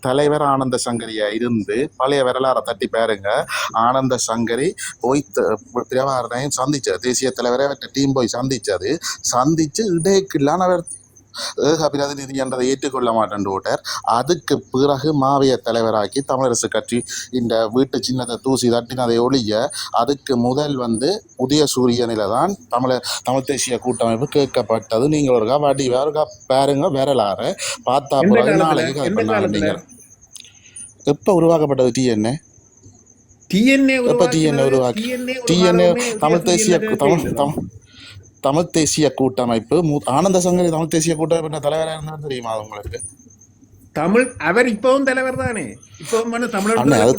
தலைவர் ஆனந்த சங்கரியா இருந்து பழைய வரலாறை தட்டி பாருங்க. ஆனந்த சங்கரி போய் பிரபாகரனையும் சந்திச்சது, தேசிய தலைவரை டீம் போய் சந்திச்சு இடைக்குள்ளான அவர் ஏக பிரதிநிதி என்றதை ஏற்றுக்கொள்ள மாட்டேன் ஓட்டர். அதுக்கு பிறகு மாவிய தலைவராக்கி தமிழரசு கட்சி இந்த வீட்டு சின்னத்தை தூசி தட்டினதை ஒழிய அதுக்கு முதல் உதயசூரியனில தான் தமிழ் தேசிய கூட்டமைப்பு கேட்கப்பட்டது. நீங்கள் ஒருக்கா வடிவா பாருங்க வரலாறு பார்த்தா பிறகு நாளைக்கு நீங்கள் எப்ப உருவாக்கப்பட்டது தமிழ் தேசிய கூட்டமைப்பு ஆனந்த சங்கரி தமிழ் தேசிய கூட்டமைப்பு தலைவராக இருந்தாலும் தெரியுமா உங்களுக்கு? அவர் இப்பவும் தலைவர் தானே. அது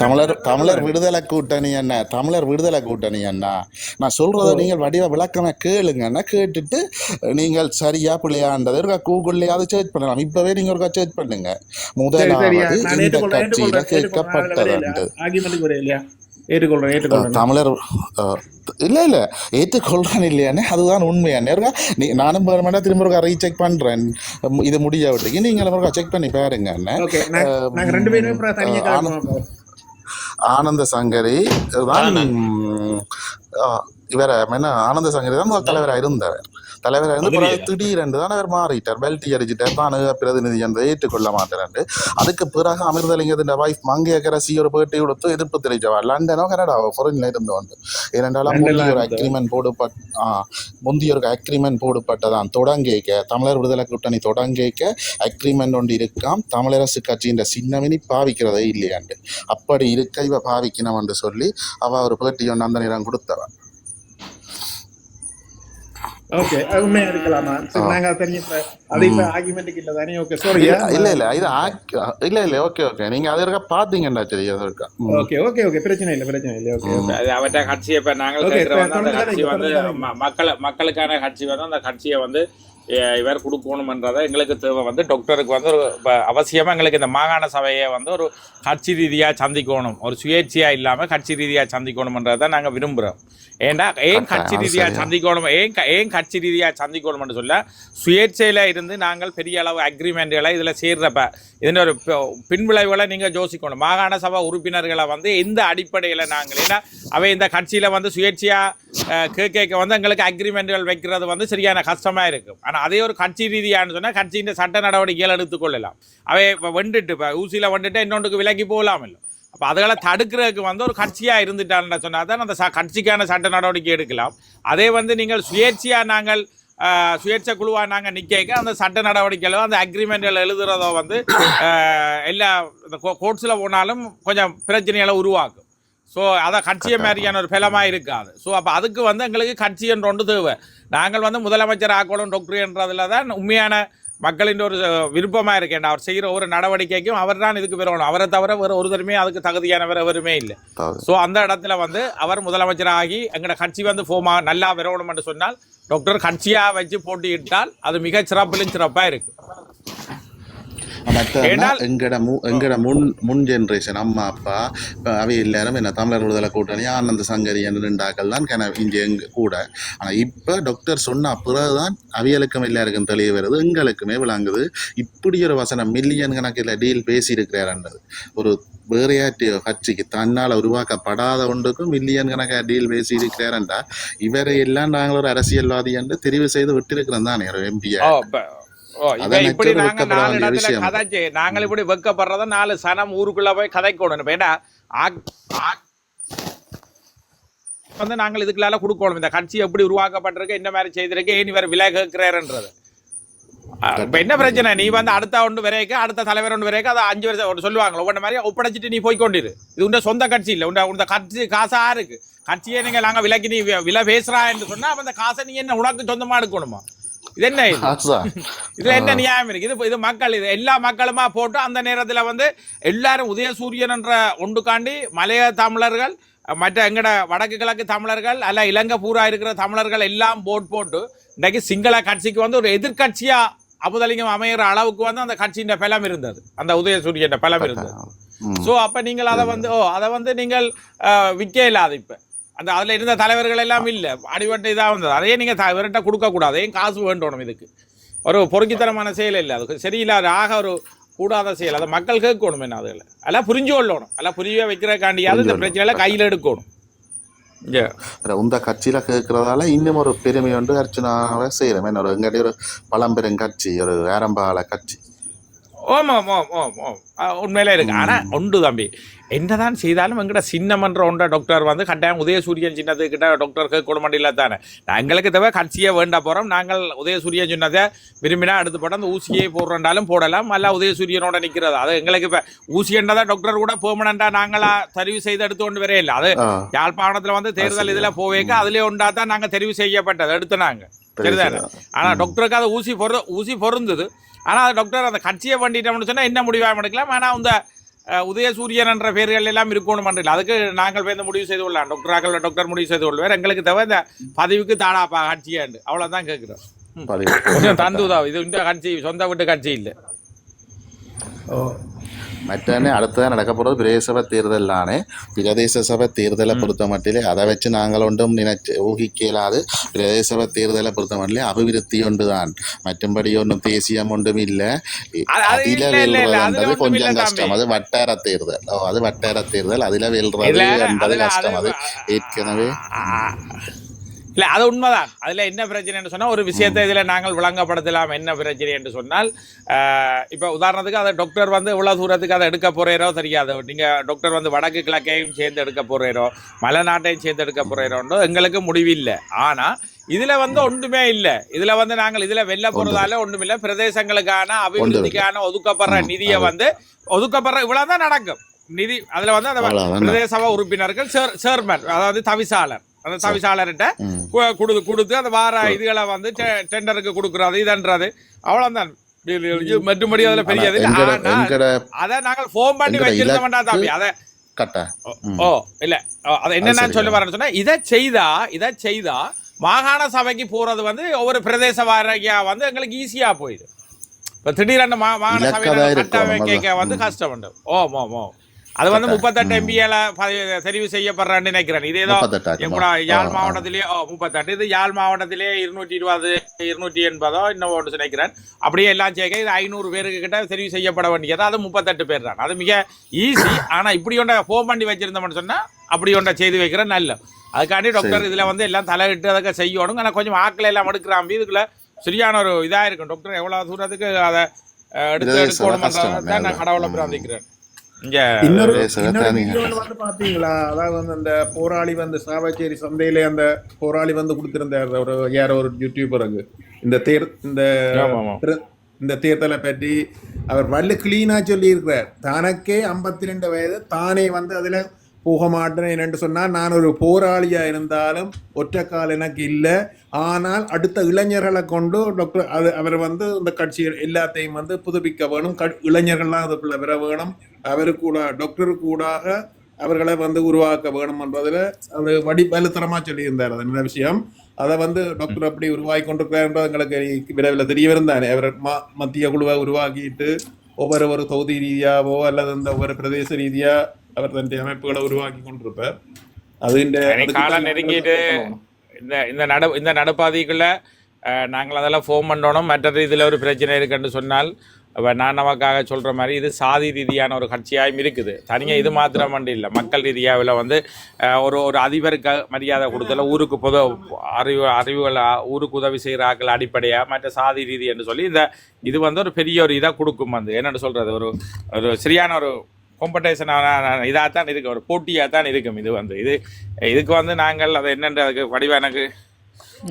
தமிழர் விடுதலை கூட்டணி என்ன, தமிழர் விடுதலை கூட்டணி என்ன. நான் சொல்றத நீங்கள் வடிவ விளக்கமா கேளுங்கன்னா, கேட்டுட்டு நீங்கள் சரியா பிள்ளையாண்டது கூகுள்லயாவது சர்ச் பண்ணலாம். இப்பவே நீங்க ஒரு சர்ச் பண்ணுங்க. முதலாவது இந்த கட்சியில கேட்கப்பட்டது தமிழர் இல்ல ஏற்றுக்கொள்றேன் இல்லையானே, அதுதான் உண்மையானே. நானும் திரும்ப ஒரு ரீசெக் பண்றேன் இது முடியாவிட்டு. நீங்க செக் பண்ணி பாருங்க. ஆனந்த சங்கரி தான் இவர ஆனந்த சங்கரி தான் தலைவராக இருந்தவர். தலைவராக இருந்து திடீரென்று தான் அவர் மாறிட்டார், பெல்ட்டி அடிச்சுட்டார், தான் பிரதிநிதி என்பதை ஏற்றுக்கொள்ள மாட்டேன். அதுக்கு பிறகு அமிர்தலிங்கத்தின் வைஃப் மங்கையரசி ஒரு பேட்டி கொடுத்து எதிர்ப்பு தெரிவித்தவர். லண்டனோ கனடாவோ ஃபாரின்ல இருந்து வந்து. ஏனென்றாலும் முந்தைய ஒரு அக்ரிமெண்ட் போடப்பட்டதான் தொடங்கிக்க தமிழர் விடுதலை கூட்டணி தொடங்கிக்க அக்ரிமெண்ட் ஒன்று இருக்காம். தமிழரசு கட்சியின் சின்னமினி பாவிக்கிறதே இல்லையாண்டு. அப்படி இருக்க இவ பாவிக்கணும் என்று சொல்லி அவ ஒரு பேட்டி ஒன்று அந்த நேரம் கொடுத்தவன். நீங்க அதை இருக்கா பாத்தீங்கன்னா சரி. மக்களுக்கான கட்சி அந்த கட்சியை இவர் கொடுக்கணும்ன்றதை எங்களுக்கு தேவை. டாக்டருக்கு ஒரு அவசியமாக எங்களுக்கு இந்த மாகாண சபையை ஒரு கட்சி ரீதியாக சந்திக்கணும், ஒரு சுயேட்சையாக இல்லாமல் கட்சி ரீதியாக சந்திக்கணும்ன்றதை நாங்கள் விரும்புகிறோம். ஏன்னா ஏன் கட்சி ரீதியாக சந்திக்கணும், ஏன் கட்சி ரீதியாக சந்திக்கணும்னு சொல்ல, சுயேட்சையில் இருந்து நாங்கள் பெரிய அளவு அக்ரிமெண்ட்களை இதில் சேர்றப்ப இதன் ஒரு பின்விளைவுகளை நீங்கள் யோசிக்கணும். மாகாண சபை உறுப்பினர்களை எந்த அடிப்படையில் நாங்கள், ஏன்னா அவை இந்த கட்சியில் சுயேட்சையாக கேட்க எங்களுக்கு அக்ரிமெண்ட்கள் வைக்கிறது சரியான கஷ்டமாக இருக்கும். ஆனால் அதே ஒரு கட்சி ரீதியானு சொன்னால் கட்சியின் சட்ட நடவடிக்கைகள் எடுத்துக்கொள்ளலாம். அவை வந்துட்டு இப்போ ஊசியில் வந்துட்டு இன்னொன்றுக்கு விலகி போகலாம் இல்லை. அப்போ அதுகளை தடுக்கிறதுக்கு ஒரு கட்சியாக இருந்துட்டான்னு சொன்னால் தான் அந்த கட்சிக்கான சட்ட நடவடிக்கை எடுக்கலாம். அதே நீங்கள் சுயேட்சையாக நாங்கள் சுயேட்சை குழுவாக நாங்கள் நிற்க அந்த சட்ட நடவடிக்கைகளோ அந்த அக்ரிமெண்ட்கள் எழுதுறதோ எல்லா கோர்ட்ஸில் போனாலும் கொஞ்சம் பிரச்சனைகளை உருவாக்கும். ஸோ அதை கட்சியை மாதிரியான ஒரு பலமாக இருக்காது. ஸோ அப்போ அதுக்கு எங்களுக்கு கட்சி என்ற ஒன்று தேவை. நாங்கள் முதலமைச்சர் ஆக்கணும் டாக்டர் என்றதில் தான் உண்மையான மக்களின் ஒரு விருப்பமாக இருக்கேன். அவர் செய்கிற ஒரு நடவடிக்கைக்கும் அவர் தான் இதுக்கு வரணும். அவரை தவிர வேறு ஒருத்தருமே அதுக்கு தகுதியானவர் எவருமே இல்லை. ஸோ அந்த இடத்துல அவர் முதலமைச்சராகி எங்களோட கட்சி ஃபோமாக நல்லா வரணும் என்று சொன்னால் டாக்டர் கட்சியாக வச்சு போட்டியிட்டால் அது மிக சிறப்பிலும் சிறப்பாக இருக்கு. எங்கட முன் ஜென்ரேஷன் அம்மா அப்பா அவை எல்லாரும் என்ன தமிழர் விடுதலை கூட்டணி ஆனந்த சங்கரி என்று ரெண்டாக்கள் தான் இங்கே கூட. ஆனால் இப்போ டாக்டர் சொன்ன பிறகுதான் அவியலுக்கும் எல்லாருக்கும் தெளிய வருது, எங்களுக்குமே விளங்குது. இப்படி ஒரு வசனம் மில்லியன் கணக்கில் டீல் பேசியிருக்கிறாருன்றது ஒரு வேறையாற்றிய கட்சிக்கு தன்னால் உருவாக்கப்படாத ஒன்றுக்கும் மில்லியன் கணக்காக டீல் பேசி இருக்கிறாரண்டா இவரை எல்லாம் நாங்கள் ஒரு அரசியல்வாதி என்று தெரிவு செய்து விட்டிருக்கிறோம் தானே ஒரு எம்பியா. இப்படி நாங்கள் 4 இடத்துல கதைச்சு நாங்கள் இப்படி வெக்கப்படுறத 4 சனம் ஊருக்குள்ள போய் கதைக்கணும். ஏன்னா நாங்கள் இதுக்குள்ளால கொடுக்கணும். இந்த கட்சி எப்படி உருவாக்கப்பட்டிருக்கு, என்ன மாதிரி செய்திருக்கு, ஏன் இவர் விலை கேட்கிறாருன்றது. இப்ப என்ன பிரச்சனை, நீ அடுத்த ஒன்று வரைக்கும் அடுத்த தலைவர் ஒன்று வரைக்கும் அதை 5 வருஷம் சொல்லுவாங்களோ ஒவ்வொரு மாதிரி ஒப்படைச்சிட்டு நீ போய்கொண்டிரு. இது உண்ட சொந்த கட்சி இல்லை, உண்ட கட்சி காசா இருக்கு. கட்சியை நீங்க நாங்கள் விலைக்கு நீ விலை பேசுறா என்று சொன்னா அந்த காசை நீ என்ன உனக்கு சொந்தமா எடுக்கணுமா? இது என்ன இதுல என்ன நியாயம் இருக்கு? இது மக்கள் இது எல்லா மக்களுமா போட்டு அந்த நேரத்துல எல்லாரும் உதயசூரியன் என்ற ஒன்றுக்காண்டி மலைய தமிழர்கள் மற்ற எங்கட வடக்கு கிழக்கு தமிழர்கள் அல்ல இலங்கை பூரா இருக்கிற தமிழர்கள் எல்லாம் போட்டு இன்றைக்கு சிங்கள கட்சிக்கு ஒரு எதிர்கட்சியா அமுதலிங்கம் அமைகிற அளவுக்கு அந்த கட்சியின் பலம் இருந்தது, அந்த உதயசூரியன் பலம் இருந்தது. ஸோ அப்ப நீங்கள் அதை நீங்கள் விற்க இல்லாது. இப்ப அந்த அதில் இருந்த தலைவர்கள் எல்லாம் இல்லை, அடிபட்டு இதாக வந்தது. அதையே நீங்கள் இவர்கிட்ட கொடுக்கக்கூடாது, ஏன் காசு வேண்டணும். இதுக்கு ஒரு பொறுக்கித்தனமான செயல் இல்லை, அது சரியில்லாத ஆக கூடாத செயல். அதை மக்கள் கேட்கணும் என்ன அதுகளை எல்லாம் புரிஞ்சு கொள்ளணும், எல்லாம் புரிய வைக்கிறக்காண்டியாவது இந்த பிரச்சனைகளை கையில் எடுக்கணும். உந்த கட்சியில கேட்கறதால இன்னும் ஒரு பெருமை ஒன்று அர்ச்சனாவை செய்யறோம். என்ன ஒரு எங்களுடைய ஒரு பழம்பெரும் கட்சி, ஒரு ஆரம்பகால கட்சி. ஓம் ஓம் ஓம் ஓம் ஓம் உண்மையிலே இருக்கு. ஆனால் ஒன்று தம்பி, என்னதான் செய்தாலும் எங்கிட்ட சின்னமன்ற ஒன்றை டாக்டர் வந்து கட்டாயம் உதயசூரியன் சின்னத்துக்கிட்ட டாக்டர் கேட்க மாட்டேங்களா தானே. எங்களுக்கு தேவை கட்சியை வேண்ட போகிறோம். நாங்கள் உதயசூரியன் சின்னத்தை விரும்பினா எடுத்து போட்டால் அந்த ஊசியை போடுறோண்டாலும் போடலாம், அல்ல உதயசூரியனோட நிற்கிறது. அது எங்களுக்கு இப்போ ஊசியன்றதான் டாக்டர் கூட பெர்மனண்டாக நாங்களாக தெரிவு செய்து எடுத்து கொண்டு வரே இல்லை. அது யாழ்ப்பாணத்தில் வந்து தேர்தல் இதில் போவேக்க அதிலே ஒன்றா தான் நாங்கள் தெரிவு செய்யப்பட்டது எடுத்து நாங்கள் சரிதானே. ஆனால் டாக்டருக்கு அது ஊசி பொருந்தது. ஆனால் அது டாக்டர் அந்த கட்சியை பண்ணிட்டோம்னு சொன்னால் என்ன முடிவாக எடுக்கலாம். ஆனால் அந்த உதயசூரியன் என்ற பேர்கள் எல்லாம் இருக்கணும் இல்லை, அதுக்கு நாங்கள் போய் முடிவு செய்து கொள்ளலாம். டாக்டர் முடிவு செய்து கொள்வார். எங்களுக்கு தேவை இந்த பதவிக்கு தாடாப்பா கட்சியாண்டு அவ்வளோதான் கேட்குறோம். கொஞ்சம் தந்துதா, இது இந்த கட்சி சொந்த வீட்டு கட்சி இல்லை. மற்ற அடுத்ததான் நடக்க போகிறது பிரதேச சபை தேர்தலானே. பிரதேச சபை தேர்தலை பொறுத்த மட்டிலே அதை வச்சு நாங்கள் ஒன்றும் ஊகிக்க இயலாது. பிரதேச சபை தேர்தலை பொறுத்த மட்டிலே அபிவிருத்தி ஒன்று தான், மற்றும்படி ஒன்றும் தேசியம் ஒன்றும் இல்லை. அதில் வெல்றது கொஞ்சம் கஷ்டம். அது வட்டார தேர்தல், அது வட்டார தேர்தல், அதில் வெல்றது என்பது கஷ்டம். அது ஏற்கனவே இல்லை, அது உண்மைதான். அதில் என்ன பிரச்சனைன்னு சொன்னால் ஒரு விஷயத்தை இதில் நாங்கள் விளங்கப்படுத்தலாம். என்ன பிரச்சனை என்று சொன்னால், இப்போ உதாரணத்துக்கு அதை டாக்டர் வந்து இவ்வளோ தூரத்துக்கு அதை எடுக்க போகிறீரோ தெரியாது. நீங்கள் டாக்டர் வந்து வடக்கு கிழக்கையும் சேர்ந்து எடுக்க போகிறீரோ மலைநாட்டையும் சேர்ந்து எடுக்க போகிறீரோன்றோ எங்களுக்கு முடிவில்லை. ஆனால் இதில் வந்து ஒன்றுமே இல்லை. இதில் வந்து நாங்கள் இதில் வெல்ல போகிறதால ஒன்றுமில்லை. பிரதேசங்களுக்கான அபிவிருத்திக்கான ஒதுக்கப்படுற நிதியை வந்து ஒதுக்கப்படுற இவ்வளோ தான் நடக்கும் நிதி. அதில் வந்து அந்த பிரதேச சபை உறுப்பினர்கள் சேர்மன், அதாவது தவிசாளர், அந்த தவிசாளர்கிட்ட கொடுத்து அந்த வார இதுகளை வந்து டெண்டருக்கு கொடுக்குறது இதுன்றது அவ்வளோதான். மற்றபடி அதில் பெரியது அதை நாங்கள் ஃபோன் பண்ணி வச்சிருக்க வேண்டாம் தம்பி. அதை ஓ இல்லை, அதை என்ன சொல்ல வரேன்னு சொன்னா, இதை செய்தா மாகாண சபைக்கு போறது வந்து ஒவ்வொரு பிரதேச வாரியா வந்து எங்களுக்கு ஈஸியா போயிடுது. இப்போ திடீரென மாகாண சபையில கட்டமைக்க வந்து கஷ்டம் உண்டு. ஓ அது வந்து 38 MPல தெரிவு செய்யப்படுறான்னு நினைக்கிறேன். இது ஏதோ யாழ் மாவட்டத்திலேயே 38, இது யாழ் மாவட்டத்திலே 220 280 இன்னும் ஒன்று நினைக்கிறேன். அப்படியே எல்லாம் சேர்க்க இது 500 பேருக்கு கிட்ட தெரிவு செய்யப்பட வேண்டியது. அது 38 பேர் தான். அது மிக ஈஸி. ஆனால் இப்படி ஒன்றை ஃபோன் பண்ணி வச்சிருந்தோம்னு சொன்னால் அப்படி ஒன்றை செய்து வைக்கிற நல்ல. அதுக்காண்டி டாக்டர் இதில் வந்து எல்லாம் தலையிட்டு அதுக்கு செய்யணும். ஆனால் கொஞ்சம் ஆக்களை எல்லாம் எடுக்கிறாங்க. இதுக்குள்ள சரியான ஒரு இதாக இருக்கும். டாக்டர் எவ்வளோ தூரத்துக்கு அதை எடுக்கணும் நான் கடவுளை பிரார்த்திக்கிறேன். இன்னொரு வந்து பாத்தீங்களா, அதாவது வந்து அந்த போராளி வந்து சாவச்சேரி சந்தையில அந்த போராளி வந்து கொடுத்திருந்தார் ஒரு யாரோ ஒரு யூடியூபருக்கு இந்த தேர்தலை பற்றி அவர் வல்ல கிளீனா சொல்லி இருக்கிறார். தனக்கே 52 வயது, தானே வந்து அதுல போக மாட்டேன் என்று சொன்னால், நான் ஒரு போராளியா இருந்தாலும் ஒற்றைக்கால் எனக்கு இல்லை. ஆனால் அடுத்த இளைஞர்களை கொண்டு டாக்டர் அவர் வந்து இந்த கட்சிகள் எல்லாத்தையும் வந்து புதுப்பிக்க வேணும். இளைஞர்கள்லாம் அதுக்குள்ள வர வேணும். அவருக்கு டாக்டருக்கு கூடாக அவர்களை வந்து உருவாக்க வேணும் என்பதில் அது வலுத்தரமா சொல்லியிருந்தார். அது நல்ல விஷயம். அதை வந்து டாக்டர் அப்படி உருவாக்கி கொண்டிருக்கிறார் எங்களுக்கு விரைவில் தெரிய இருந்தானே. அவர் மத்திய குழுவை உருவாக்கிட்டு ஒவ்வொரு தொகுதி ரீதியாவோ அல்லது இந்த ஒவ்வொரு பிரதேச ரீதியா அவர் தன்னுடைய அமைப்புகளை உருவாக்கி கொண்டிருப்பார். அது காலம் நெருங்கிட்டு இந்த நடுப்பாதைக்குள்ள நாங்கள் அதெல்லாம் ஃபோன் பண்ணணும். மற்றது இதில் ஒரு பிரச்சனை இருக்குன்னு சொன்னால், நான் நமக்காக சொல்கிற மாதிரி இது சாதி ரீதியான ஒரு கட்சியாகவும் இருக்குது. தனியாக இது மாத்திரம் மட்டும் இல்லை, மக்கள் ரீதியாவில் வந்து ஒரு அதிபருக்கு மரியாதை கொடுத்தல, ஊருக்கு பொது அறிவுகள் ஊருக்கு உதவி செய்கிற ஆக்கள் அடிப்படையாக மற்ற சாதி ரீதி என்று சொல்லி இது வந்து ஒரு பெரிய ஒரு இதாக கொடுக்கும். வந்து என்னென்னு சொல்கிறது, ஒரு சரியான ஒரு காம்படிஷனான இதாக தான் இருக்கும், ஒரு போட்டியாக தான் இருக்கும். இது வந்து இதுக்கு வந்து நாங்கள் அதை என்னென்று அதுக்கு வடிவ எனக்கு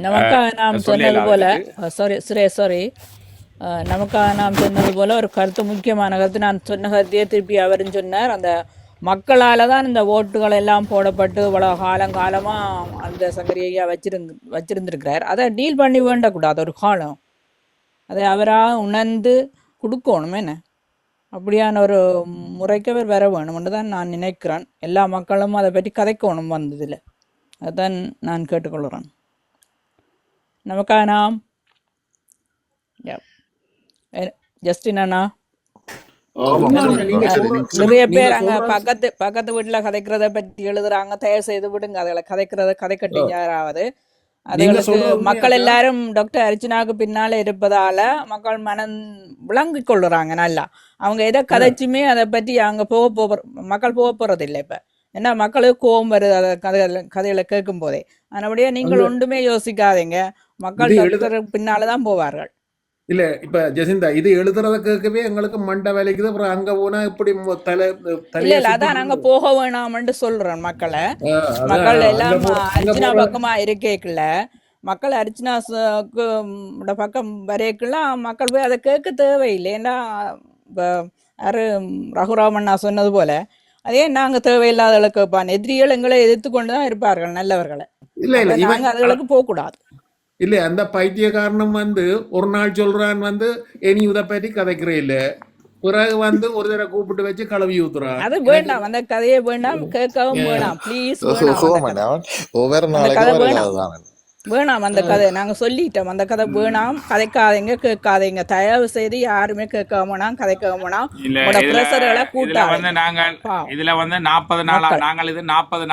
நமக்காக நாம் சொன்னது போல நமக்காக நாம் சொன்னது போல ஒரு கருத்து, முக்கியமான கருத்து. நான் சொன்ன கருத்தையே திருப்பி அவரும் சொன்னார். அந்த மக்களால் தான் இந்த ஓட்டுகள் எல்லாம் போடப்பட்டு இவ்வளோ காலங்காலமாக அந்த சங்கரியா வச்சிருந்துருக்கிறார். அதை டீல் பண்ணி வேண்டக்கூடாது ஒரு காலம். அதை அவராக உணர்ந்து கொடுக்கணும். என்ன அப்படியான ஒரு முறைக்கு அவர் வர வேணும்னு தான் நான் நினைக்கிறேன். எல்லா மக்களும் அதை பற்றி கதைக்கணும் வந்ததில். அதுதான் நான் கேட்டுக்கொள்கிறேன். நமக்காக நாம் ஜஸ்டின் அண்ணா நிறைய பேர் அங்க பக்கத்து வீட்டுல கதைக்கிறத பற்றி எழுதுறாங்க. தயவு செய்து விடுங்க, அதுகளை கதைக்கட்டும் யாராவது. அதுகளுக்கு மக்கள் எல்லாரும் டாக்டர் அர்ச்சனாவுக்கு பின்னால இருப்பதால மக்கள் மனம் விளங்கி கொள்ளுறாங்க நல்லா. அவங்க எதை கதைச்சுமே அதை பற்றி அங்கே மக்கள் போக போறது இல்லை இப்ப. ஏன்னா மக்களுக்கு கோபம் வருது அதை கதைகளை கேட்கும் போதே. அதனுடைய நீங்கள் ஒன்றுமே யோசிக்காதீங்க, மக்கள் டாக்டர் பின்னாலதான் போவார்கள். இல்ல இப்ப ஜெசிந்தா இது எழுதுறத கேட்கவே எங்களுக்கு மண்டை வேலைக்குது. அப்புறம் அங்க போனா இப்படி இல்ல இல்ல அதான் நாங்க போக வேணாம்னு சொல்றோம் மக்களை. மக்கள் எல்லாம் அர்ச்சனா பக்கமா இருக்கேக்குல, மக்கள் அர்ச்சனா பக்கம் வரையக்கெல்லாம் மக்கள் போய் அதை கேட்க தேவையில்லை. ஏன்னா யாரு ரகுராமண்ணா சொன்னது போல அதே நாங்க தேவையில்லாத கேட்பான். எதிரிகள் எங்களை எதிர்த்து கொண்டுதான் இருப்பார்கள் நல்லவர்களை. நாங்க அதுகளுக்கு போக கூடாது. இல்ல அந்த பைத்தியக்காரனும் ஒரு நாள் சொல்றான் இனி இதை பற்றி கதைக்கிறே இல்ல, பிறகு ஒரு தடவை கூப்பிட்டு வச்சு கழுவி ஊத்துறான். அது வேண்டாம், அந்த கதையை வேண்டாம், கேட்கவும் வேண்டாம், ப்ளீஸ் வேணாம் அந்த கதை. நாங்க சொல்லிட்டோம் அந்த கதை வேணாம், கதைக்காதீங்க, கேட்காதீங்க, தயவு செய்து யாருமே கேட்க வேணாம், கதைக்க வேணாம். இதுல 40 நாளா நாங்கள் இது 40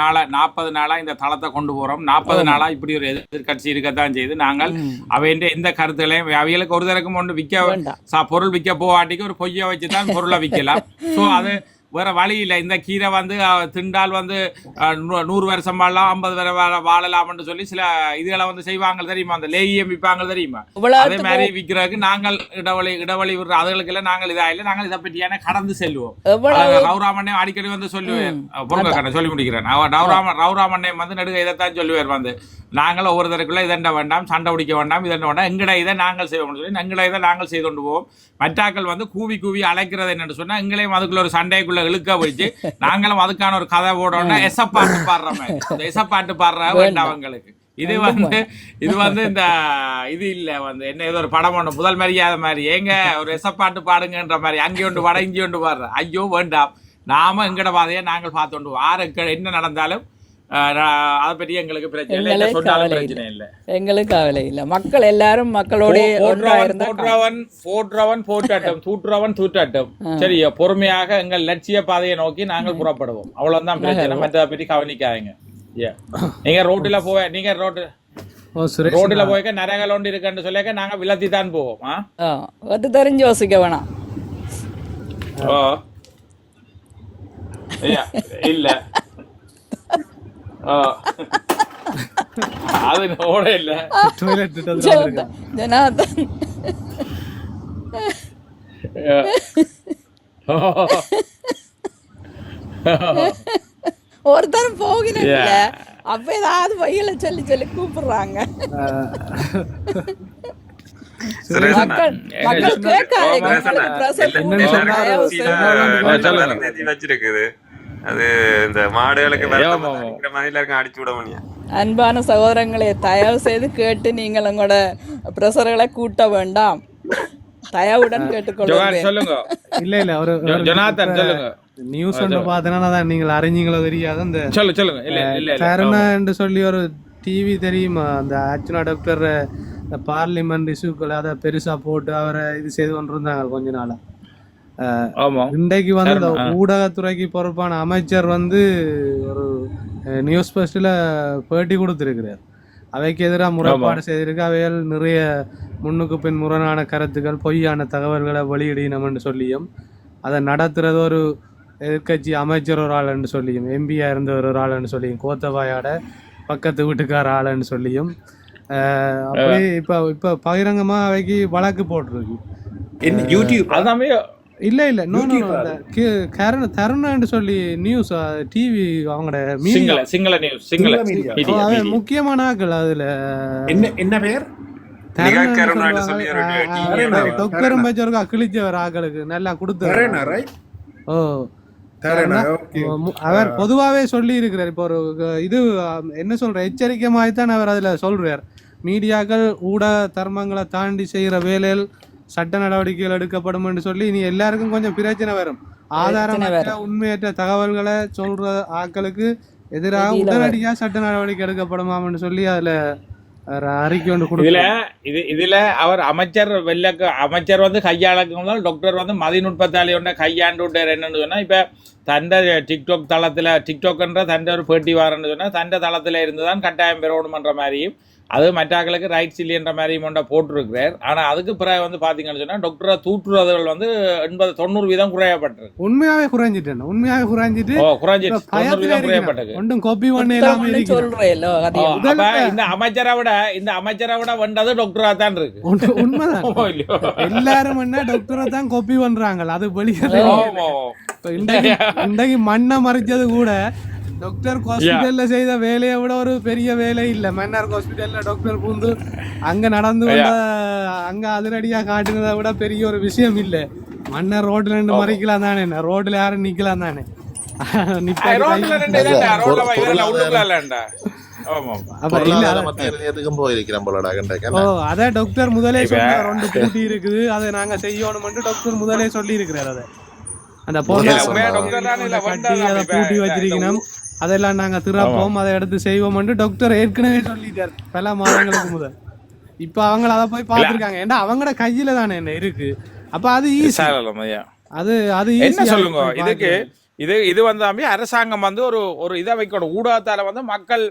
நாளா இந்த தளத்தை கொண்டு போறோம். 40 நாளா இப்படி ஒரு எதிர்கட்சி இருக்கத்தான் செய்து நாங்கள் அவையின் எந்த கருத்துகளையும் அவைகளுக்கு ஒரு தரக்கும் ஒன்று விற்க பொருள் விற்க போவாட்டிக்கு ஒரு பொய்யை வச்சுதான் பொருளை விற்கலாம். ஸோ அது வேற வழி இல்லை. இந்த கீரை திண்டால் 100 வருஷம் வாழலாம், 50 வருஷம் வாழலாம்னு சொல்லி சில இதுகளை செய்வாங்க தெரியுமா, அந்த லேகியம் விற்பாங்க தெரியுமா, அதே மாதிரி விற்கிறதுக்கு நாங்கள் இடவழி விடுற அதுகளுக்கு எல்லாம் நாங்கள் இதாயில்லை. நாங்கள் இதை பற்றியான கடந்து செல்வோம். ரவுராமண்ணே அடிக்கடி சொல்லுவேன், பொருட்கள் சொல்லி முடிக்கிறேன். ரவுராமண்ணே நடுக இதைத்தான் சொல்லுவார், நாங்கள் ஒவ்வொருத்தருக்குள்ள இதண்ட வேண்டாம், சண்டை பிடிக்க வேண்டாம், இதண்ட வேண்டாம், எங்கட இதை நாங்கள் செய்வோம்னு சொல்லி எங்கட இதை நாங்கள் செய்து கொண்டு போவோம். மற்றாக்கள் கூவி கூவி அழைக்கிறது என்னன்னு சொன்னா எங்களையும் அதுக்குள்ள ஒரு சண்டைக்குள்ள இழுக்க வச்சு நாங்களும் அதுக்கான ஒரு கதை போடணும்னா எசப்பாட்டு பாடுறோமே, எசப்பாட்டு பாடுற வேண்டாம் அவங்களுக்கு. இது இது இந்த இது இல்ல என்ன ஏதோ ஒரு படம் ஒண்ணு முதல் மரியாதை மாதிரி ஏங்க ஒரு எசப்பாட்டு பாடுங்கன்ற மாதிரி அங்கே ஒன்று பாட இங்கே ஒன்று பாடுற. ஐயோ வேண்டாம், நாம எங்கட பாதையை நாங்கள் பார்த்து ஆறு என்ன நடந்தாலும் அதை பற்றி எங்களுக்கு பிரச்சனை இல்லை. எங்களுக்கு கவலை இல்லை. மக்கள் எல்லாரும் மக்களோட போற்றவன் போற்றட்டும், தூற்றுறவன் தூற்றட்டும். சரியா, பொறுமையாக எங்கள் லட்சிய பாதையை நோக்கி நாங்கள் புறப்படுவோம். அவ்வளவுதான் பிரச்சனை, மற்றதை பற்றி கவனிக்காதீங்க. நீங்க ரோட்டில போய்க்க நரகல் ஒன்று இருக்குன்னு சொல்லிக்க நாங்க விளத்தி தான் போவோம். தெரிஞ்சு யோசிக்க வேணாம். இல்ல அது ஓட இல்ல ஜனார்தன் ஒருத்தரும் போகிறேன் அப்ப ஏதாவது வயல சொல்லி சொல்லி கூப்பிடுறாங்க. மக்கள் வச்சிருக்குது அது இந்த மாடுகளுக்கு அடிச்சு விட முடியும். அன்பான சகோதரங்களே, தயவு செய்து கேட்டு நீங்கள் உங்களோட பிரஷர்களை கூட்ட வேண்டாம், தயவுடன் கேட்டுக்கொள்ளுங்க. சொல்லுங்க. இல்ல இல்ல ஒரு நியூஸ் ஒன்று பார்த்தனா நீங்கள் அறிஞ்சீங்களோ தெரியாது. அந்த சொல்லுங்க கருணா என்று சொல்லி ஒரு டிவி தெரியுமா, அந்த அர்ச்சனா டாக்டர் பார்லிமெண்ட் இஷ்யூக்களை அதை பெருசா போட்டு அவரை இது செய்து கொண்டிருந்தாங்க கொஞ்ச நாளா. இன்றைக்கு இந்த ஊடகத்துறைக்கு பொறுப்பான அமைச்சர் ஒரு நியூஸ் பஸ்ட்ல பேட்டி கொடுத்திருக்கிறார். அவைக்கு எதிராக முறைப்பாடு செய்திருக்கு. அவைகள் நிறைய முன்னுக்கு பின் முரணான கருத்துக்கள், பொய்யான தகவல்களை வெளியிடணும்னு சொல்லியும், அதை நடத்துறது ஒரு எதிர்கட்சி அமைச்சர் ஒரு ஆளுன்னு சொல்லியும், எம்பியா இருந்த ஒரு ஆளுன்னு சொல்லியும், கோத்தபாயோட பக்கத்து வீட்டுக்கார ஆளுன்னு சொல்லியும் அப்படியே இப்ப பகிரங்கமா அவைக்கு வழக்கு போட்டிருக்கு. இல்ல இல்ல தருணான்னு சொல்லி நியூஸ் டிவி அவங்களோட முக்கியமான ஆக்கள். அதுல என்ன பேர் தொக்கரும் பச்சவருக்கு கிழிச்சவர் ஆக்களுக்கு நல்லா கொடுத்தாரு. அவர் பொதுவாவே சொல்லி இருக்கிறார். இப்போ ஒரு இது என்ன சொல்ற எச்சரிக்கை மாதிரிதான் அவர் அதுல சொல்றார். மீடியாக்கள் ஊடக தர்மங்களை தாண்டி செய்யற வேலையில் சட்ட நடவடிக்கைகள் எடுக்கப்படும் என்று சொல்லி இனி எல்லாருக்கும் கொஞ்சம் பிரச்சனை வரும். ஆதாரமற்ற உண்மையற்ற தகவல்களை சொல்ற ஆக்களுக்கு எதிராக உடனடியா சட்ட நடவடிக்கை எடுக்கப்படுமான்னு சொல்லி அதுல அறிக்கை ஒன்று கொடுக்கல. இதுல அவர் அமைச்சர் அமைச்சர் கையாள டாக்டர் மதிநுட்பத்தாலே கையாண்டு விட்டார். என்னன்னு சொன்னா இப்ப தண்டை டிக்டாக் தளத்தில் டிக்டாக்ன்ற தண்டை ஒரு பேட்டி வாரன்னு சொன்னால் தண்டை தளத்தில் இருந்து தான் கட்டாயம் பெறணுமன்ற மாதிரியும் அது மற்றாக்களுக்கு ரைட்ஸ் இல்லைன்ற மாதிரியும் ஒன்றை போட்டிருக்கிறார். ஆனால் அதுக்கு பிறகு வந்து பார்த்தீங்கன்னு சொன்னால் டாக்டரை தூற்றுறதுகள் வந்து 80-90% குறையப்பட்டிருக்கு. உண்மையாவே குறைஞ்சிட்டேன், உண்மையாக குறைஞ்சிட்டு குறைஞ்சிட்டு 90% குறையப்பட்டிருக்கு. ஒன்றும் காப்பி பண்ண இல்லாம சொல்றேല്ലോ இந்த அமைச்சரை விட வந்தது டாக்டரா தான் இருக்கு. உண்மைதான், எல்லாரும் என்ன டாக்டரை தான் காப்பி பண்றாங்க. அது வெளியே இன்றைக்கு மண்ணை மறைச்சது கூட டாக்டர் ஹாஸ்பிட்டல்ல செய்த வேலையை விட ஒரு பெரிய வேலை இல்ல. மன்னார் ஹாஸ்பிட்டல்ல டாக்டர் பூந்து அங்க நடந்து வந்த அங்க அதிரடியா காட்டுனதை விட பெரிய ஒரு விஷயம் இல்ல. மன்னர் ரோட்ல ரெண்டு மறைக்கலாம் தானே, ரோட்ல யாரும் நிக்கலாம் தானே. அத டாக்டர் முதலே ரெண்டு பூட்டி இருக்குது, அதை நாங்க செய்யணும் டாக்டர் முதலே சொல்லி இருக்கிறார். அதை அந்த பூட்டி வச்சிருக்கணும், அதெல்லாம் நாங்க திறப்போம், அதை எடுத்து செய்வோம் டாக்டர் ஏற்கனவே சொல்லிட்டார் பல மாதங்களுக்கு முதல். இப்ப அவங்க அதை போய் பாத்துருக்காங்க. ஏன்னா அவங்களோட கையில தானே என்ன இருக்கு. அப்ப அது ஈஸி. அது என்ன சொல்லுங்க இதுக்கு. இது வந்து அரசாங்கம் வந்து ஒரு இதை வைக்கணும். ஊடகத்தால வந்து மக்கள்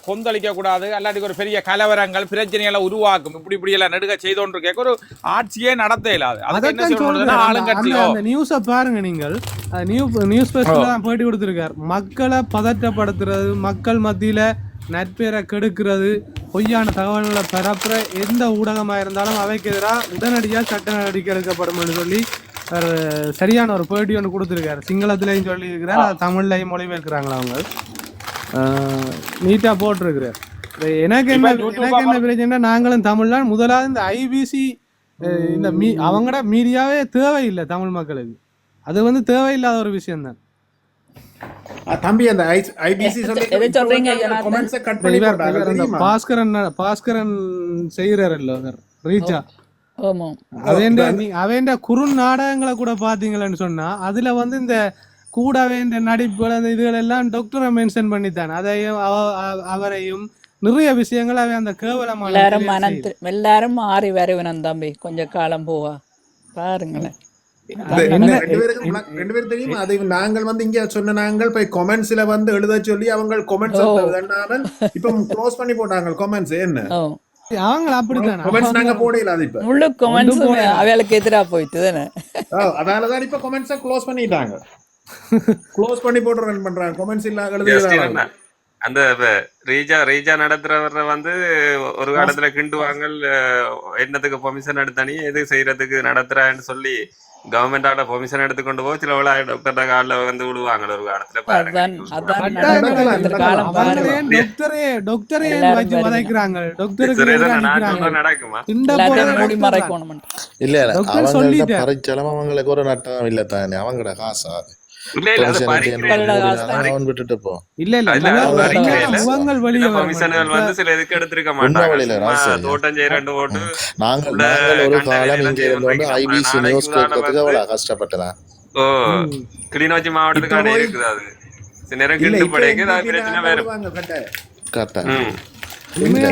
கொந்தளிக்க கூடாது, அல்லாட்டி ஒரு பெரிய கலவரங்கள் பிரச்சனைகளை உருவாக்கும். இப்படி எல்லாம் நெடுக செய்தோன்று கேட்க ஒரு ஆட்சியே நடத்த இயலாது. நியூஸை பாருங்க நீங்கள். நியூஸ் தான் போயிட்டு கொடுத்துருக்காரு. மக்களை பதற்றப்படுத்துறது, மக்கள் மத்தியில நட்பேரை கெடுக்கிறது, பொய்யான தகவல்களை பரப்புற எந்த ஊடகமா இருந்தாலும் அவைக்கு எதிராக உடனடியாக சட்ட நடவடிக்கை எடுக்கப்படும் சொல்லி சரியான ஒரு பேட்டி ஒன்று கொடுத்துருக்காரு. சிங்களத்திலையும் சொல்லி இருக்கிறார், தமிழ்லையும் மொழிபெயர்க்கிறாங்களா அவங்க. நீட்டா போட்டிருக்கிறார். எனக்கு என்ன பிரச்சனை, நாங்களும் தமிழ்ல முதலாவது இந்த ஐபிசி இந்த அவங்களோட மீடியாவே தேவையில்லை தமிழ் மக்களுக்கு. அது வந்து தேவையில்லாத ஒரு விஷயம் தான் தம்பி. அந்த ஐபிசி பாஸ்கரன் செய்யறாருல்ல ரீச்சா, அவன் குறு நாடகங்களை கூட பாத்தீங்களன்னு சொன்னா அதுல வந்து இந்த கூட வேண்ட நடிப்புகள் அந்த இதுகள் எல்லாம் டாக்டரை மென்ஷன் பண்ணித்தான். அதையும் அவரையும் நிறைய விஷயங்கள் அவன் அந்த கேவலமான எல்லாரும் மாறி வரவன் தம்பி கொஞ்சம் காலம் போவா பாருங்களேன். ரெண்டு பேரும் தெரியுமா, அதை நாங்கள் வந்து இங்க சொன்ன நாங்கள் போய் கமெண்ட்ஸ்ல வந்து எழுத சொல்லி அவங்க கமெண்ட்ஸ் இப்ப க்ளோஸ் பண்ணி போட்டாங்க கமெண்ட்ஸ். என்ன அவங்க அப்படித்தான் கமெண்ட்ஸ் நாங்க போடல, அது இப்ப முழு கமெண்ட்ஸ் அவங்களுக்கு எதிரா போயிட்டு தானே. அதனாலதான் இப்ப கமெண்ட்ஸை க்ளோஸ் பண்ணிட்டாங்க. க்ளோஸ் பண்ணி போட்டு ரன் பண்றாங்க கமெண்ட்ஸ் இல்ல எழுதுறாங்க. அந்த ரீஜா நடத்துறவர வந்து ஒரு காலத்துல கிண்டுவாங்க, என்னத்துக்கு பெர்மிஷன் எடுத்தானே எது செய்யறதுக்கு நடத்துறான்னு சொல்லி கவர்மெண்டால பெர்மிஷன் எடுத்து கொண்டு போய் சில டாக்டர் காலில் வந்து விடுவாங்க ஒரு காலத்துல. நடக்குமா இல்ல அவங்களுக்கு ஒரு நட்டம் இல்ல தானே, அவங்களோட காசா விட்டுட்டு போ. தோட்டம் செய்ய 2 ஓட்டு நாங்கள் ஒரு காலம் இங்க இருந்து ஐபிசி நியூஸ் கேட்கறதுக்கு அவ்வளவு கஷ்டப்பட்டதான். கிளிநொச்சி மாவட்டத்துக்கான இருக்குது. அது சில நேரம் கிண்டு படைக்கு பிரச்சனை வேறு கரெக்டா.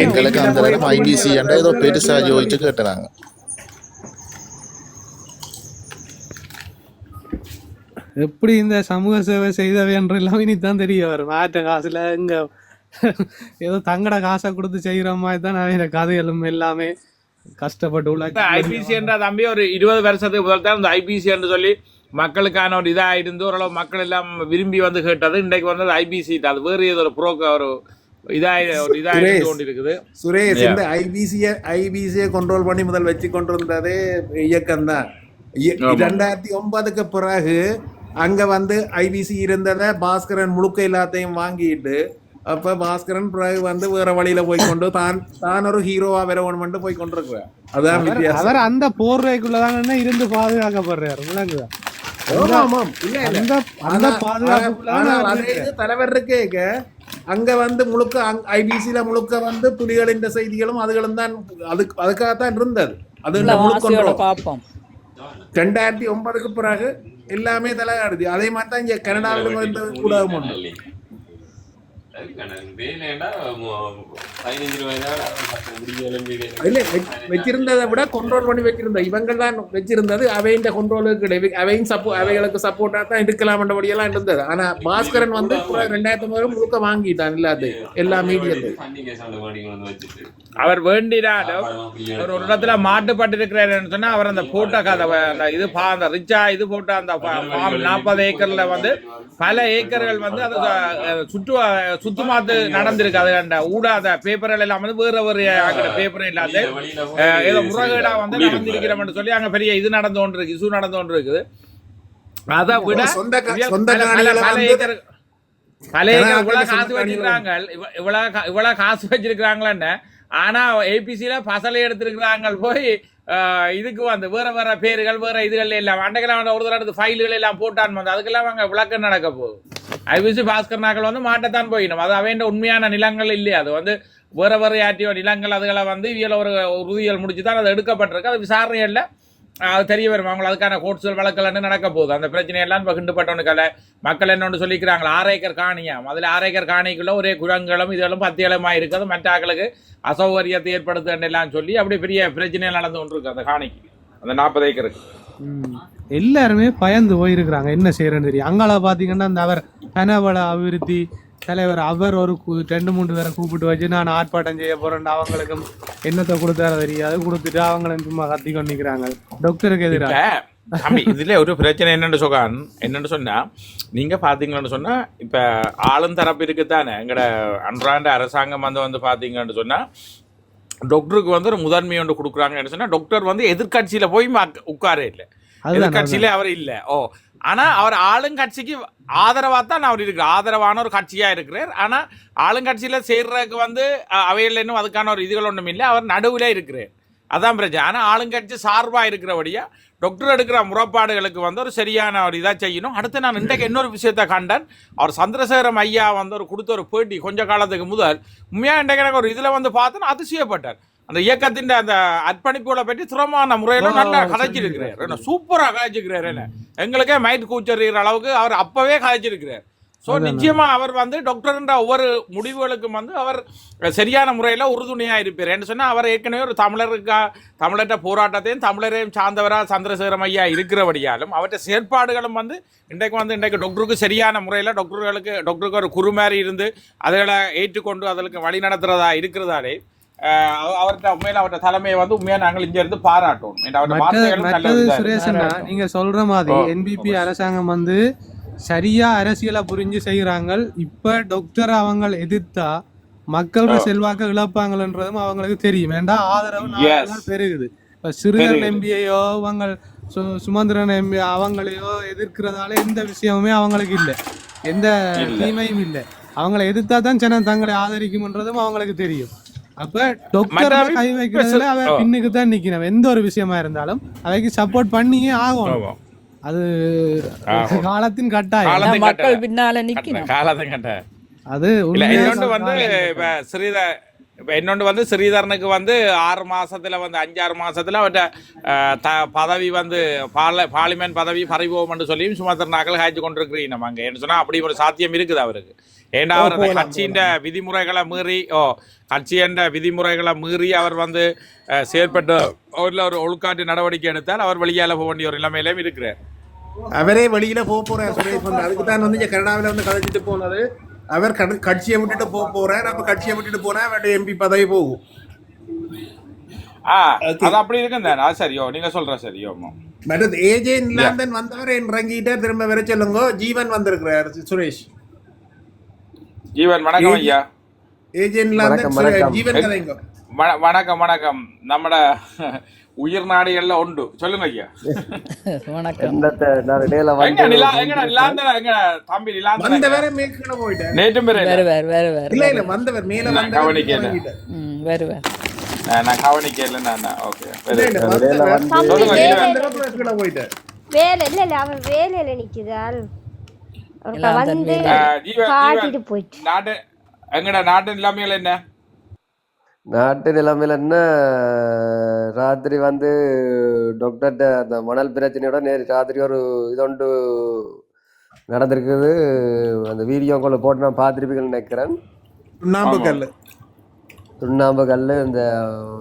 எங்களுக்கு அந்த நேரம் ஐபிசி ஏதோ பெருசா யோசிச்சு கேட்டுறாங்க. எப்படி இந்த சமூக சேவை செய்தவை என்றெல்லாம் இனித்தான் தெரிய வரும். ஆற்ற காசுல இங்க ஏதோ தங்கட காசை கொடுத்து செய்யற மாதிரி தான் நிறைய கதைகளும் எல்லாமே கஷ்டப்பட்டு உள்ள. ஐபிசி என்ற தம்பி ஒரு 20 வருஷத்துக்கு முதல் தான் இந்த ஐபிசி என்று சொல்லி மக்களுக்கான ஒரு இதாக இருந்து ஓரளவு மக்கள் எல்லாம் விரும்பி வந்து கேட்டது. இன்றைக்கு வந்து ஐபிசி அது வேறு ஏதோ ஒரு ப்ரோக்க ஒரு சுரேஷ் இந்த ஐபிசியை கண்ட்ரோல் பண்ணி முதல் வச்சு கொண்டிருந்ததே இயக்கம் தான். 2009க்கு பிறகு அங்க வந்து ஐபிசி இருந்தத பாஸ்கரன் முழுக்க எல்லாத்தையும் வாங்கிட்டு, அப்ப பாஸ்கரன் பிறகு வந்து வேற வழியில போய் கொண்டு தான் ஒரு ஹீரோவா வரவன் போய் கொண்டிருக்கிறார். அதான் வித்தியாசம். அவர் அந்த போர்வைக்குள்ளதான் இருந்து பாதுகாக்கப்படுறாரு. தலைவர் இருக்கே அங்க வந்து முழுக்க ஐபிசில முழுக்க வந்து புலிகளின் செய்திகளும் அதுகளும் தான் அதுக்காகத்தான் இருந்தது. அது 2009க்கு பிறகு எல்லாமே தலையாடுது. அதே மாதிரி தான் இங்க கனடாவில் வந்து ஊடகம் உண்டு. வேலைண்டா 15 ரூபாய் வச்சிருந்ததை விட கண்ட்ரோல் பண்ணி வச்சிருந்த இவங்க தான் வச்சிருந்தது அவையின் கண்ட்ரோலுக்கு அவைகளுக்கு சப்போர்ட்டா தான் இருக்கலாம்ன்றபடியெல்லாம் இருந்தது. ஆனா பாஸ்கரன் வந்து 2009 முழுக்க வாங்கிட்டான் இல்லாது எல்லா மீடியத்தையும். அவர் வேண்டினாலும் ஒரு இடத்துல மாட்டுப்பட்டு இருக்கிறாருன்னு சொன்னா அவர் அந்த போட்ட கதை இது அந்த ரிச்சா இது போட்ட அந்த 40 ஏக்கர்ல வந்து பல ஏக்கர்கள் வந்து அது சுத்தமாத்து நடந்திருக்கு. அது அந்த ஊடாத பேப்பர்கள் எல்லாம் வந்து வேற பேப்பர் இல்லாத ஏதோ முறைகேடா வந்து நடந்திருக்கிறோம்னு சொல்லி அங்க பெரிய இது நடந்து கொண்டு இருக்கு, இஷ்யூ நடந்து கொண்டு இருக்குது. அதை விட பல ஏக்கர் காசு வச்சிருக்காங்க, இவ்வளவு காசு வச்சிருக்கிறாங்களன்னு. ஆனா ஏபிசியில பசலை எடுத்திருக்கிறாங்க போய் இதுக்கு வந்து வேற வேற பேர்கள் வேற இதுகள் எல்லாம் அண்டைக்கெல்லாம் ஒரு தடவை ஃபைல்கள் எல்லாம் போட்டான் வந்து அதுக்கெல்லாம் அவங்க விளக்கம் நடக்க போகுது. ஐபிசி பாஸ்கர் நாக்கள் வந்து மாட்டத்தான் போயிடும். அது அவன் உண்மையான நிலங்கள் இல்லையா, அது வந்து வேற வேற யாட்டியோ நிலங்கள். அதுகளை வந்து இவியல ஒரு உறுதிகள் முடிச்சு தான் அது எடுக்கப்பட்டிருக்கு. அது விசாரணையில் அது தெரிய வரும். அவங்க அதுக்கான கோர்ட்ஸுகள் வழக்கெல்லாம் நடக்க போகுது. அந்த பிரச்சனையெல்லாம் இப்போ கிண்டுப்பட்டவனுக்கால மக்கள் என்னொன்று சொல்லிக்கிறாங்களா 6 ஏக்கர் காணியாம். அதில் 6 ஏக்கர் காணிக்குள்ள ஒரே குரங்களும் இதெல்லாம் பத்தியலமாக இருக்குது. மற்ற ஆக்களுக்கு அசௌகரியத்தை ஏற்படுத்துலாம் சொல்லி அப்படி பெரிய பிரச்சனைகள் நடந்து கொண்டு இருக்கு அந்த காணிக்கு, அந்த 40 ஏக்கருக்கு. எல்லாருமே பயந்து போயிருக்கிறாங்க, என்ன செய்யறேன்னு தெரியும். அங்கால பாத்தீங்கன்னா அந்த அவர் கனவள அபிவிருத்தி தலைவர் அவர் ஒரு 2-3 பேரை கூப்பிட்டு வச்சு நான் ஆர்ப்பாட்டம் செய்ய போறேன், அவங்களுக்கும் என்னத்தை கொடுத்தார தெரியாது, கொடுத்துட்டு அவங்களும் சும்மா கத்தி கொண்டிருக்கிறாங்க டாக்டருக்கு எதிராக. இதுல ஒரு பிரச்சனை என்னன்னு சொன்னா நீங்க பாத்தீங்கன்னு சொன்னா இப்ப ஆளும் தரப்பு இருக்குத்தானே எங்கட அன்றாண்ட அரசாங்கம் வந்து பாத்தீங்கன்னு சொன்னா டாக்டருக்கு வந்து ஒரு முதன்மை ஒன்று கொடுக்குறாங்கன்னு சொன்னா டாக்டர் வந்து எதிர்கட்சியில போய் உட்காரே இல்லை, எதிர்கட்சியில அவர் இல்லை. ஆனா அவர் ஆளுங்கட்சிக்கு ஆதரவா தான் அவர் இருக்கிறார், ஆதரவான ஒரு கட்சியா இருக்கிறார். ஆனா ஆளுங்கட்சியில சேர்றதுக்கு வந்து அவையில் இன்னும் அதுக்கான ஒரு இதுகள் ஒன்றும் இல்லை, அவர் நடுவில் இருக்கிறார். அதான் பிரச்சனை. ஆனா ஆளுங்கட்சி சார்பா இருக்கிறபடியா டாக்டர் எடுக்கிற முறைப்பாடுகளுக்கு வந்து ஒரு சரியான ஒரு இதாக செய்யணும். அடுத்து நான் இன்றைக்கு இன்னொரு விஷயத்தை கண்டேன். அவர் சந்திரசேகரம் ஐயா வந்து ஒரு கொடுத்த ஒரு பேட்டி கொஞ்ச காலத்துக்கு முதல் உண்மையாக இன்றைக்கு எனக்கு ஒரு இதில் வந்து பார்த்தேன்னு அதிசயப்பட்டார். அந்த இயக்கத்தின் அந்த அர்ப்பணிப்புகளை பற்றி திறமான முறையில் நல்லா கதைச்சிருக்கிறார், சூப்பராக கதைச்சிருக்கிறார். என்ன எங்களுக்கே மைண்ட் கூச்சறிகிற அளவுக்கு அவர் அப்பவே கதைச்சிருக்கிறார். ஸோ நிச்சயமா அவர் வந்து டாக்டர்ன்ற ஒவ்வொரு முடிவுகளுக்கும் வந்து அவர் சரியான முறையில் உறுதுணையாக இருப்பார். என்று சொன்னால் அவர் ஏற்கனவே ஒரு தமிழர்கிட்ட போராட்டத்தையும் தமிழரையும் சார்ந்தவராக சந்திரசேகரம் ஐயா இருக்கிறபடியாலும் அவற்றை செயற்பாடுகளும் வந்து இன்றைக்கு டாக்டருக்கு சரியான முறையில் டாக்டருக்கு ஒரு குரு மாதிரி இருந்து அதுகளை ஏற்றுக்கொண்டு அதற்கு வழி நடத்துறதா இருக்கிறதாலே அவர்கிட்ட உண்மையில அவருடைய தலைமையை வந்து உண்மையா நாங்கள் இங்க இருந்து பாராட்டோம். சுரேஷன்னா நீங்க சொல்ற மாதிரி என்பிபி அரசாங்கம் வந்து சரியா அரசியலை புரிஞ்சு செய்யறாங்க. இப்ப டாக்டர் அவங்க எதிர்த்தா மக்களோட செல்வாக்க இழப்பாங்கன்றதும் அவங்களுக்கு தெரியும். ஏண்டா ஆதரவு பெருகுது. இப்ப சிறுகன் எம்பியோ அவங்க சுமந்திரன் எம்பி அவங்களையோ எதிர்க்கிறதால எந்த விஷயமுமே அவங்களுக்கு இல்லை, எந்த தீமையும் இல்லை. அவங்களை எதிர்த்தா தான் ஜனம் தங்களை ஆதரிக்கும்ன்றதும் அவங்களுக்கு தெரியும். அப்ப டாக்டர் கை வைக்கிறதுல அவ பின்னுக்கு தான் நிக்கணும். எந்த ஒரு விஷயமா இருந்தாலும் அவைக்கு சப்போர்ட் பண்ணியே ஆகணும். அது காலத்தின் கட்டாயம், மக்கள் பின்னால நிக்கணும். காலத்தின் கட்டாயம். அது இன்னொன்று வந்து ஸ்ரீதரனுக்கு வந்து 6 மாசத்துல வந்து 5-6 மாசத்துல அவர்கிட்ட பதவி வந்து பார்லிமெண்ட் பதவி பறிவோம் சொல்லியும் சுமந்திரனாக்கள் காய்ச்சி கொண்டிருக்கிறீங்க நம்ம அங்கே என்ன சொன்னா அப்படி ஒரு சாத்தியம் இருக்குது அவருக்கு. ஏன்னா அவர் கட்சியின் விதிமுறைகளை மீறி அவர் வந்து செயற்பட்டு ஒரு ஒழுக்காட்டு நடவடிக்கை எடுத்தால் அவர் வெளியால போக வேண்டிய ஒரு நிலைமையிலும் இருக்கிறார். அவரே வெளியில போறார் சுரேஷ் வந்து. அதுக்கு தான் வந்து கனடாவில் வந்து கதைச்சிட்டு போனது. அவர் கட்சியை விட்டுட்டு போறார். அப்ப கட்சியை விட்டுட்டு போனா அவருடைய எம்பி பதவி போகும். அது அப்படி இருக்குங்க. சரியோ நீங்க சொல்ற சரியோ. மற்றது ஏஜே இல்லாந்தன் வந்தவர் இறங்கிட்ட திரும்ப வர சொல்லுங்க. ஜீவன் வந்திருக்கிறார் சுரேஷ். ஜீவன் வணக்கம் ஐயா. ஏஜே இல்லாந்தன் ஜீவன் கதைங்க. வணக்கம். நம்மட உயிர் நாடிகள்ல உண்டு. சொல்லுங்க ஐயா. வணக்கம். நேற்றும் நான் கவனிக்கல. நாட்டு நிலைமைகள் என்ன? நாட்டு நிலைமையில என்ன, ராத்திரி வந்து டாக்டர்கிட்ட அந்த மணல் பிரச்சனையோட ராத்திரி ஒரு இதொண்டு நடந்திருக்குது. அந்த வீடியோக்குள்ள போட்டு நான் பார்த்துருப்பீங்கன்னு நினைக்கிறேன். சுண்ணாம்பு கல் சுண்ணாம்பு கல் இந்த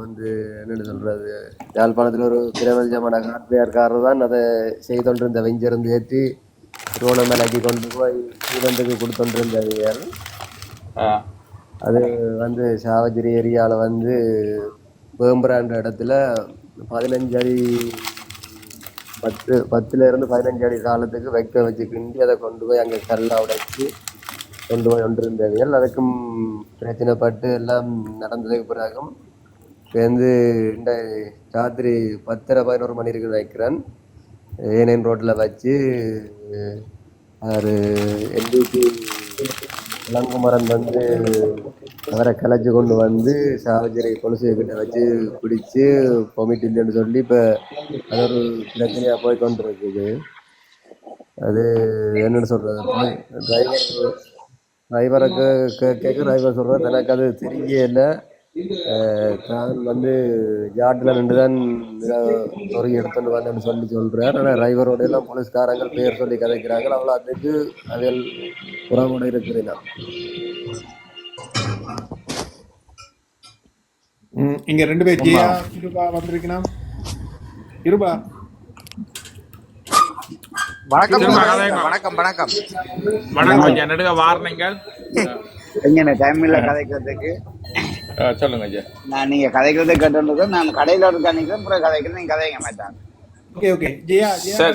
வந்து என்னென்னு சொல்கிறது, யாழ்ப்பாணத்தில் ஒரு பிரபஞ்சமான காட்பியார்காரர் தான் அதை செய்தொன்றிருந்த வெஞ்சிருந்து ஏற்றி திருவண்ணாமலைக்கு கொண்டு போய் ஸ்ரீலந்துக்கு கொடுத்தொன்றிருந்தவியல். அது வந்து சாவச்சேரி ஏரியாவில் வந்து வேம்புறான்ற இடத்துல 15 அடி 10 15 அடி காலத்துக்கு வைக்க வச்சு கிண்டி அதை கொண்டு போய் அங்கே கல்லாக உடைச்சி கொண்டு போய் கொண்டிருந்தவியல். அதுக்கும் பிரச்சனைப்பட்டு எல்லாம் நடந்ததுக்கு பிறகும் சேர்ந்து இந்த ராத்திரி 10:30 11 மணி இருக்குது வைக்கிறேன். ஏனைன் ரோட்டில் வச்சு அவர் எல்டிபி விலங்குமரன் வந்து அவரை கிளச்சி கொண்டு வந்து சாவச்சேரி கொலுசு கிட்ட வச்சு பிடிச்சி பொமிட் இல்லைன்னு சொல்லி இப்போ அது ஒரு பிரச்சனையாக போய் கொண்டு இருக்குது. அது என்னென்னு சொல்கிறது, டிரைவருக்கு கேட்க டிரைவர் சொல்கிறார் எனக்கு அது தெரியல, நான் வந்து ஜாட்டில் நின்று தான் சொருகி எடுத்துட்டு வந்தேன்னு சொல்கிறார். ஆனால் டிரைவரோட எல்லாம் போலீஸ்காரங்கள் பேர் சொல்லி கதைக்கிறாங்க. அவ்வளோ அதுக்கு அதில் புறமுட இருக்கிறேன். இங்க 2 பேர் ஜியா இருபா வந்திருக்கணும். இருபா வணக்கம் திரும்ப வணக்கம் கதைங்க. வணக்கம். வணக்கம் ஐயா, நெடுக வார்னிங்கள். எங்க டைம் இல்ல கதைக்கிறதுக்கு. சொல்லுங்க ஐயா. நான் நீங்க கதைக்கிறதை கேட்டு நான் கடையில இருக்க நினைக்கிறேன், அப்புறம் கதைக்கிறேன், நீங்க கதைங்க மாட்டாங்க. ஓகே ஓகே ஜியா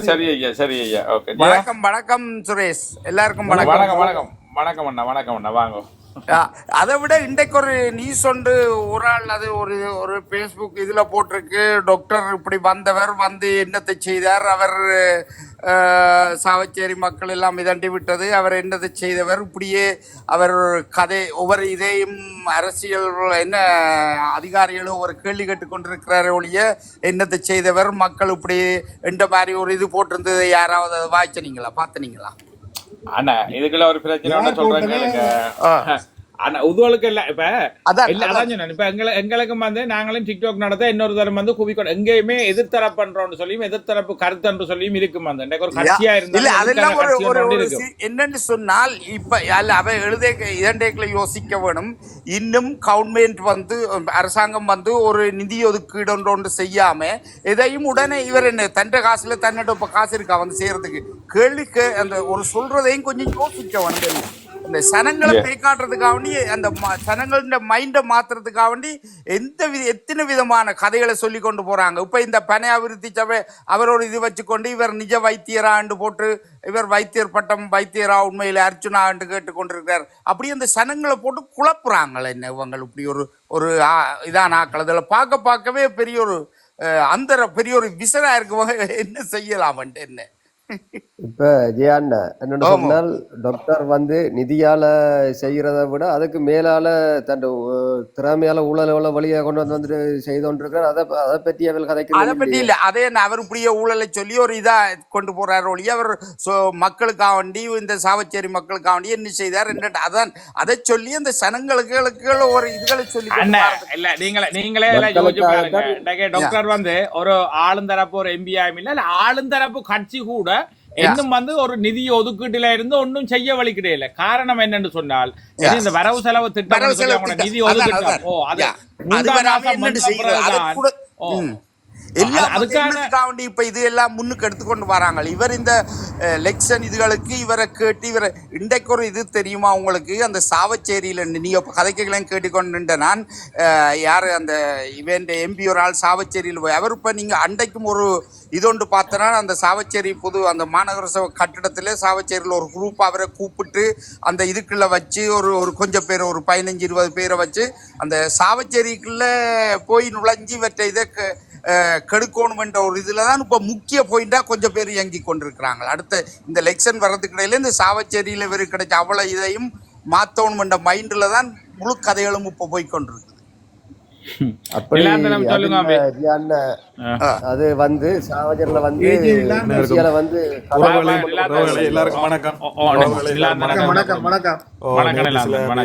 சரி ஐயா, சரி ஐயா. ஓகே. வணக்கம் சுரேஷ், எல்லாருக்கும் வணக்கம் வணக்கம். வணக்கம் வணக்கம் அண்ணா, வணக்கம் அண்ணா, வாங்க. அதை விட இன்றைக்கு ஒரு நியூஸ் ஒன்று ஒரு ஆள் அது ஒரு ஃபேஸ்புக் இதில் போட்டிருக்கு. டாக்டர் இப்படி வந்தவர் வந்து என்னத்தை செய்தார், அவர் சாவச்சேரி மக்கள் எல்லாம் மிதண்டி விட்டது, அவர் என்னத்தை செய்தவர், இப்படியே அவர் கதை ஒவ்வொரு இதையும் அரசியல் என்ன அதிகாரிகளும் ஒரு கேள்வி கேட்டு கொண்டிருக்கிறார் ஒழிய என்னத்தை செய்தவர் மக்கள் இப்படி என்ற மாதிரி ஒரு இது போட்டிருந்தது. யாராவது அதை வாய்ச்சனீங்களா, பார்த்தனீங்களா? அண்ணா இதுக்குள்ள ஒரு பிரச்சனை சொல்றேங்க அண்ணா. உதுவலுக்கு இல்ல இப்ப அதான் சொன்னேன். இப்ப எங்களுக்கும் வந்து நாங்களும் டிக்டாக் நடத்த இன்னொரு தரம் வந்து குவிக்கணும். எங்கேயுமே எதிர்த்தரப்பு பண்றோம்னு சொல்லியும் எதிர்த்தரப்பு கருத்து என்று சொல்லியும் இருக்கும். அந்த ஒரு கட்சியா இருந்தாலும் என்னன்னு சொன்னால் இப்ப அவ எழுத இரண்டேக்களை யோசிக்க வேணும். இன்னும் கவர்மெண்ட் வந்து அரசாங்கம் வந்து ஒரு நிதி ஒதுக்கீடு ஒன்று செய்யாம எதையும் உடனே இவர் என்ன தண்ட காசுல தன்னிட இப்ப காசு இருக்கா வந்து செய்யறதுக்கு கேள்விக்கு அந்த ஒரு சொல்றதையும் கொஞ்சம் யோசிக்க வேணும். இந்த சனங்களை பேக்காட்டுறதுக்காக வேண்டி அந்த சனங்கள மைண்டை மாத்துறதுக்காக வேண்டி எத்தனை விதமான கதைகளை சொல்லி கொண்டு போறாங்க. இப்ப இந்த பனை அபிவிருத்தி சபை அவரோட இது வச்சுக்கொண்டு இவர் நிஜ வைத்தியராண்டு போட்டு இவர் வைத்தியர் பட்டம் வைத்தியரா உண்மையில அர்ச்சுனா என்று கேட்டுக்கொண்டிருக்கிறார். அப்படி அந்த சனங்களை போட்டு குழப்புறாங்களே என்ன இவங்க இப்படி ஒரு இதான ஆக்கள். அதில் பார்க்கவே பெரிய ஒரு பெரிய ஒரு விசரா இருக்குவாங்க. என்ன செய்யலாம்ட்டு என்ன இப்ப ஜெயாண்ணா என்னென்னு சொன்னால் டாக்டர் வந்து நிதியால செய்யறதை விட அதுக்கு மேலால தன் திறமையால ஊழல வழியா கொண்டு வந்துட்டு செய்தோன்றிருக்கார். அதை பற்றி அவள் கதைக்கு அதை பற்றி இல்லை. அதே அவர் இப்படியே ஊழலை சொல்லி ஒரு இதா கொண்டு போறாரு ஒழிய அவர் மக்களுக்காக வேண்டி இந்த சாவச்சேரி மக்களுக்காக வேண்டி என்ன செய்தார் அதான் அதை சொல்லி அந்த சனங்களுக்கு ஒரு இதுகளை சொல்லி இல்ல நீங்களே டாக்டர் வந்து ஒரு ஆளுந்தரப்பு ஒரு எம்பிஆம் இல்ல ஆளுந்தரப்பு கட்சி கூட இன்னும் வந்து ஒரு நிதி ஒதுக்கீட்டுல இருந்து ஒன்னும் செய்ய வழி கிடையாது. காரணம் என்னன்னு சொன்னால் இந்த வரவு செலவு திட்டம் நிதி அதுக்காக இப்ப இது எல்லாம் முன்னுக்கு எடுத்துக்கொண்டு வராங்க. இவர் இந்த எலெக்ஷன் இதுகளுக்கு இவரை கேட்டு இவரை இன்றைக்கு ஒரு இது தெரியுமா உங்களுக்கு, அந்த சாவச்சேரியில நீங்க கதைக்கெல்லாம் கேட்டுக்கொண்டு நான் யாரு அந்த இவன் எம்பி ஒரு ஆள் சாவச்சேரியில் போய் அவர் இப்ப நீங்க அன்றைக்கும் ஒரு இதொன்று பார்த்தனா அந்த சாவச்சேரி பொது அந்த மாநகர சபை கட்டிடத்துல சாவச்சேரியில் ஒரு குரூப் அவரை கூப்பிட்டு அந்த இதுக்குள்ள வச்சு ஒரு கொஞ்சம் பேர் ஒரு 15-20 பேரை வச்சு அந்த சாவச்சேரிக்குள்ள போய் நுழைஞ்சி இவற்றை இதை கெடுக்கணுமென்ற ஒரு இதில் தான் இப்போ முக்கிய பாயிண்டாக கொஞ்சம் பேர் இயங்கி கொண்டிருக்கிறாங்க. அடுத்த இந்த எலெக்ஷன் வர்றதுக்கு இடையில இந்த சாவச்சேரியில் இவர் கிடைச்ச அவ்வளோ இதையும் மாற்றணுமென்ற மைண்டில் தான் முழு கதைகளும் இப்போ போய்கொண்டிருக்கு. அது வந்து சாவச்சேரியில வந்து எல்லாருக்கும் வணக்கம்.